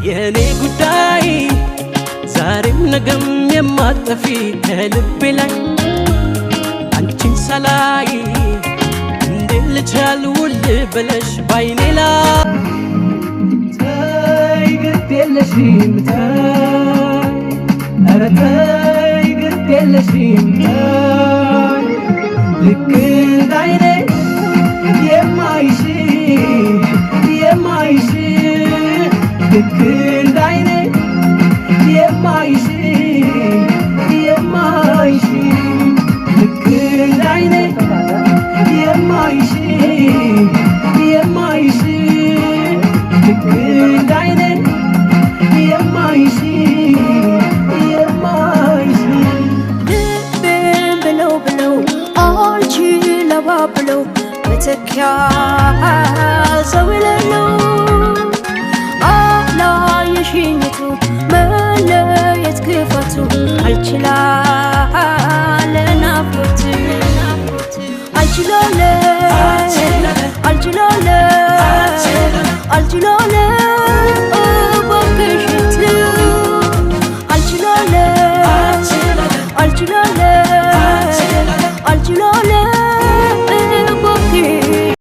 የኔ ጉዳይ ዛሬም ነገም የማጠፊ ከልቤ ላይ አንቺን ሳላይ እንዴት ልቻል ውል ብለሽ ባይኔ ላይ ተይ ግድ የለሽም ተይ ኧረ ተይ ግድ የለሽም ተይ ልክ እንዳይኔ የማይሽ ልክ እንዳይኔ የማይሽ ልክ እንዳይኔ የማይሽ ልክ እንዳይኔ የማይሽ ልቤን ብለው አልችል ብለው መተኪያ ሰው የሌለው አላየሽኝቱ መለየት ክፋቱ አልችላለ ናፍቆት አልችላለ ባክሽት አልችላለ